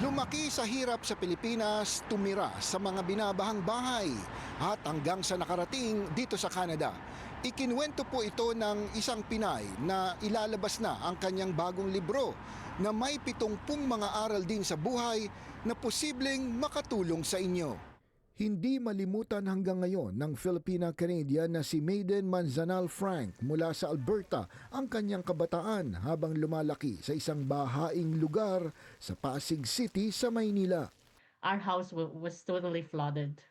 Lumaki sa hirap sa Pilipinas, tumira sa mga binabahang bahay at hanggang sa nakarating dito sa Canada. Ikinuwento po ito ng isang Pinay na ilalabas na ang kanyang bagong libro na may 70 mga aral din sa buhay na posibleng makatulong sa inyo. Hindi malimutan hanggang ngayon ng Filipina-Canadian na si Maiden Manzanal Frank mula sa Alberta ang kanyang kabataan habang lumalaki sa isang bahaing lugar sa Pasig City sa Maynila. Our house was totally flooded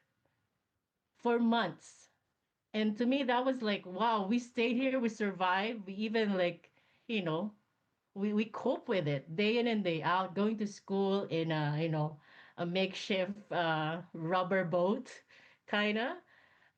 for months. And to me, that was like, wow, we stayed here, we survived, we even you know, we cope with it day in and day out, going to school in a makeshift rubber boat, kind of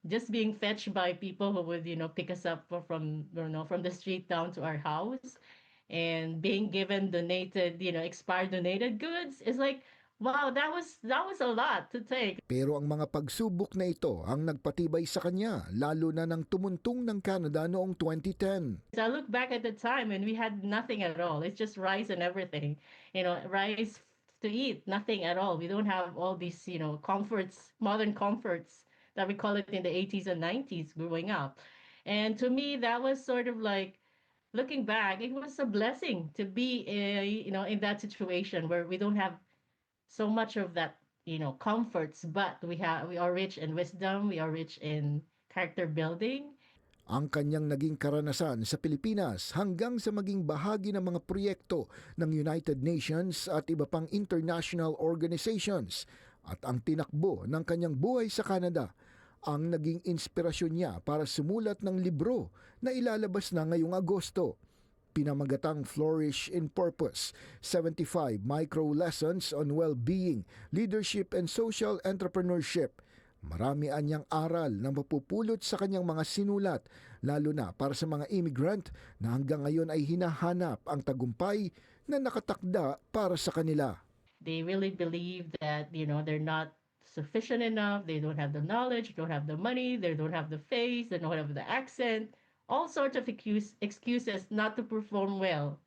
just being fetched by people who would pick us up from the street down to our house, and being given donated expired donated goods. Is like, wow, that was a lot to take. Pero ang mga pagsubok na ito ang nagpatibay sa kanya lalo na nang tumuntong ng Canada noong 2010. So I look back at the time and we had nothing at all. It's just rice and everything. Rice to eat, nothing at all. We don't have all these, comforts, modern comforts that we call it in the 80s and 90s growing up. And to me, that was sort of like, looking back, it was a blessing to be, in that situation where we don't have so much of that, comforts, but we are rich in wisdom, we are rich in character building. Ang kanyang naging karanasan sa Pilipinas hanggang sa maging bahagi ng mga proyekto ng United Nations at iba pang international organizations at ang tinakbo ng kanyang buhay sa Canada ang naging inspirasyon niya para sumulat ng libro na ilalabas na ngayong Agosto. Pinamagatang Flourish in Purpose, 75 Micro Lessons on Well-Being, Leadership and Social Entrepreneurship. Marami anyang aral na mapupulot sa kanyang mga sinulat, lalo na para sa mga immigrant na hanggang ngayon ay hinahanap ang tagumpay na nakatakda para sa kanila. They really believe that, they're not sufficient enough, they don't have the knowledge, don't have the money, they don't have the face, they don't have the accent, all sorts of excuses not to perform well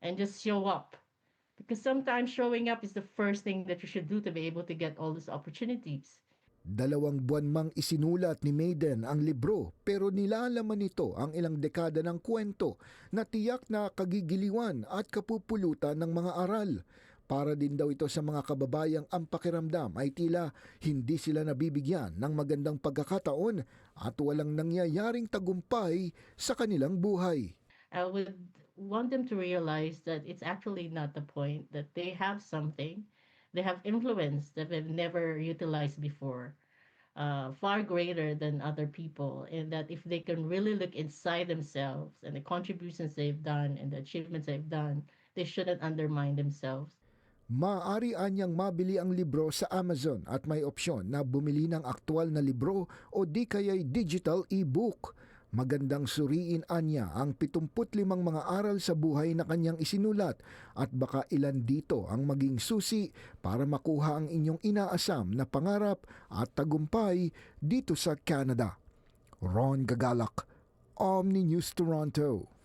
and just show up. Because sometimes showing up is the first thing that you should do to be able to get all these opportunities. 2 buwan mang isinulat ni Maiden ang libro pero nilalaman nito ang ilang dekada ng kwento na tiyak na kagigiliwan at kapupulutan ng mga aral. Para din daw ito sa mga kababayang ang pakiramdam ay tila hindi sila nabibigyan ng magandang pagkakataon at walang nangyayaring tagumpay sa kanilang buhay. I would want them to realize that it's actually not the point, that they have something, they have influence that they've never utilized before, far greater than other people, and that if they can really look inside themselves and the contributions they've done and the achievements they've done, they shouldn't undermine themselves. Maaari anyang mabili ang libro sa Amazon at may opsyon na bumili ng aktwal na libro o di kaya'y digital e-book. Magandang suriin anya ang 75 mga aral sa buhay na kanyang isinulat at baka ilan dito ang maging susi para makuha ang inyong inaasam na pangarap at tagumpay dito sa Canada. Ron Gagalak, Omni News Toronto.